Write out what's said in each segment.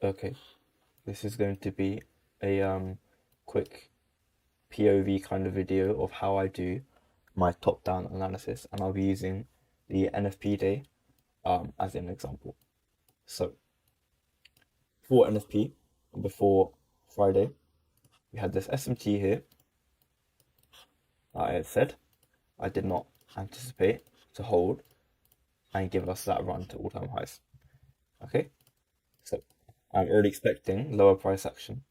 Okay, this is going to be a quick POV kind of video of how I do my top-down analysis, and I'll be using the NFP day as an example. So for NFP, before Friday, we had this SMT here. I had said I did not anticipate to hold and give us that run to all-time highs. Okay, so I'm already expecting lower price action.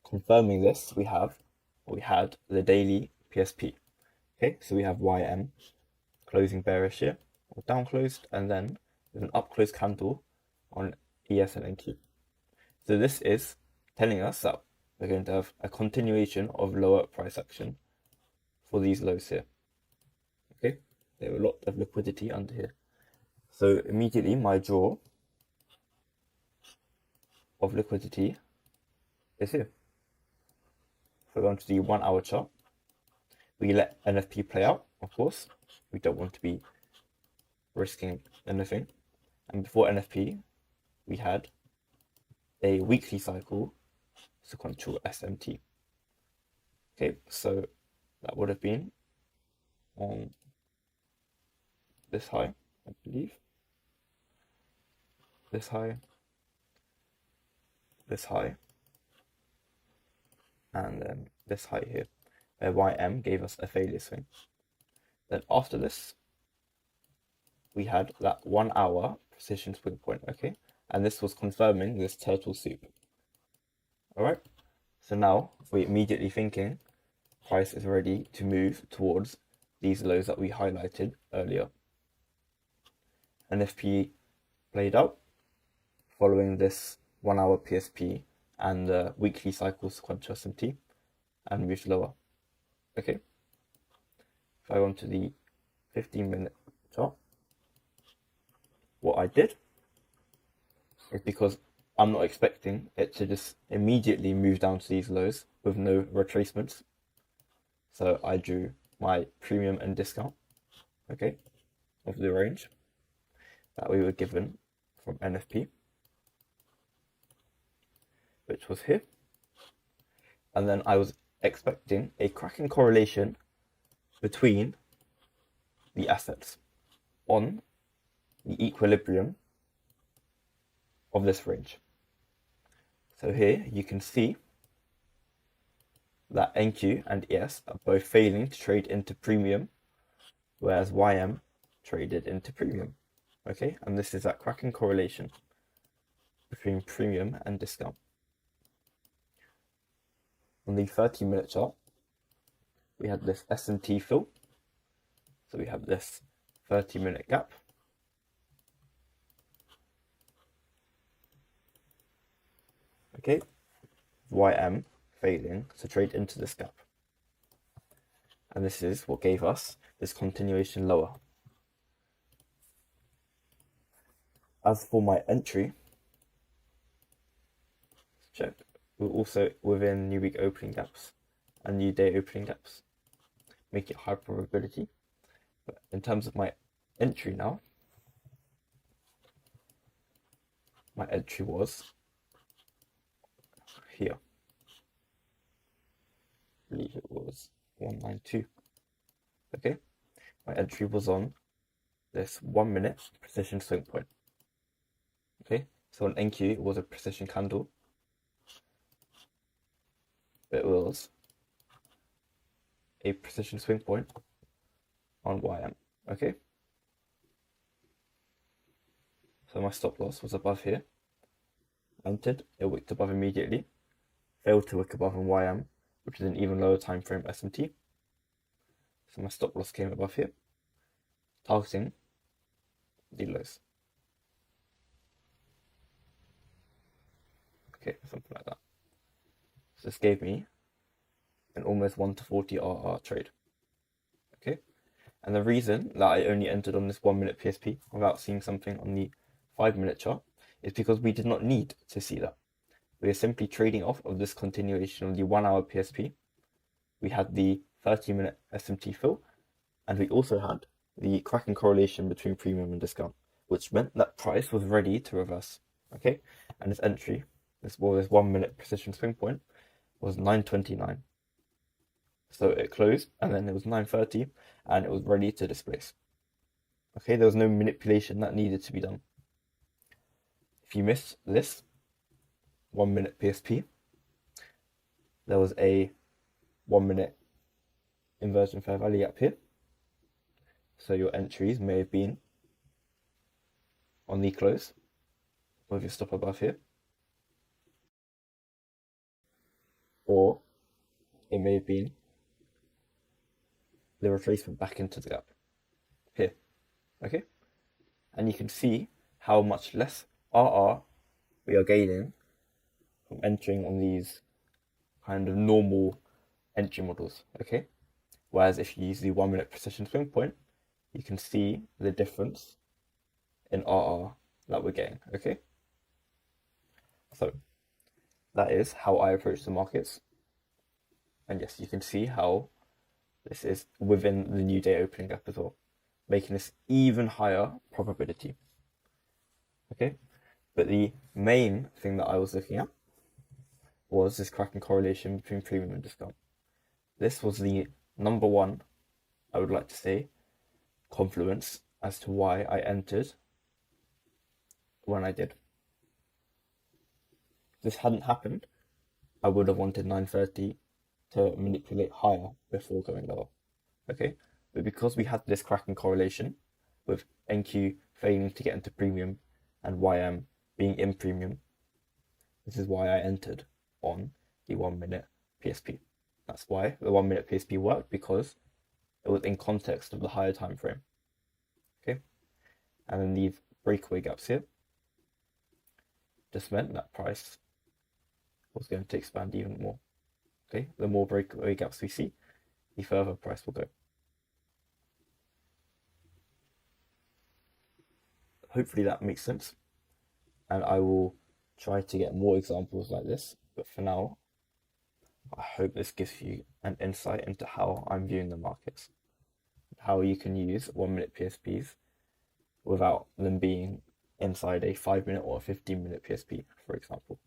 Confirming this, we had the daily PSP. Okay, so we have YM closing bearish here, or down closed, and then with an up close candle on ES and NQ. So this is telling us that we're going to have a continuation of lower price action for these lows here. Okay, there are a lot of liquidity under here. So immediately my draw of liquidity is here. If we're going to the 1 hour chart, we let NFP play out, of course. We don't want to be risking anything. And before NFP, we had a weekly cycle sequential SMT. Okay, so that would have been on this high, I believe. This high, and then this high here, where YM gave us a failure swing. Then after this, we had that 1 hour precision swing point, okay? And this was confirming this turtle soup. Alright, so now we're immediately thinking price is ready to move towards these lows that we highlighted earlier. NFP played out following this 1 hour PSP and the weekly cycle sequential SMT and moved lower. Okay, if I go on to the 15-minute chart, what I did is, because I'm not expecting it to just immediately move down to these lows with no retracements, so I drew my premium and discount, okay, of the range that we were given from NFP, which was here. And then I was expecting a cracking correlation between the assets on the equilibrium of this range. So here you can see that NQ and ES are both failing to trade into premium, whereas YM traded into premium. Okay, and this is that cracking correlation between premium and discount. On the 30-minute chart, we had this SMT fill. So we have this 30-minute gap. Okay, YM failing to trade into this gap. And this is what gave us this continuation lower. As for my entry, let's check. We're also within new week opening gaps and new day opening gaps, make it high probability. But in terms of my entry now, my entry was here. I believe it was 192. Okay, my entry was on this 1 minute precision swing point. Okay, so on NQ it was a precision candle. It was a precision swing point on YM. Okay, so my stop loss was above here. Entered, it wicked above immediately, failed to wick above on YM, which is an even lower time frame SMT. So my stop loss came above here, targeting the lows. Okay, something like that. So this gave me an almost 1-to-40 RR trade. Okay, and the reason that I only entered on this 1 minute PSP without seeing something on the 5-minute chart is because we did not need to see that. We are simply trading off of this continuation of the 1 hour PSP. We had the 30-minute SMT fill, and we also had the cracking correlation between premium and discount, which meant that price was ready to reverse. Okay, and this entry, this 1 minute precision swing point, was 9:29. So it closed, and then it was 9:30, and it was ready to displace. Okay, there was no manipulation that needed to be done. If you missed this 1 minute PSP, there was a 1 minute inversion fair value gap here. So your entries may have been on the close with your stop above here, or it may have been the retracement back into the gap here. Okay, and you can see how much less RR we are gaining from entering on these kind of normal entry models. Okay, whereas if you use the 1 minute precision swing point, you can see the difference in RR that we're getting. Okay, so that is how I approach the markets. And yes, you can see how this is within the new day opening gap as well, making this even higher probability. Okay, but the main thing that I was looking at was this cracking correlation between premium and discount. This was the number one, I would like to say, confluence as to why I entered when I did. If this hadn't happened, I would have wanted 9:30 to manipulate higher before going lower. Okay, but because we had this cracking correlation with NQ failing to get into premium and YM being in premium, this is why I entered on the 1 minute PSP. That's why the 1 minute PSP worked, because it was in context of the higher time frame. Okay, and then these breakaway gaps here just meant that price was going to expand even more. Okay, the more breakaway gaps we see, the further price will go. Hopefully that makes sense, and I will try to get more examples like this, but for now, I hope this gives you an insight into how I'm viewing the markets, how you can use 1 minute PSPs without them being inside a 5 minute or a 15 minute PSP, for example.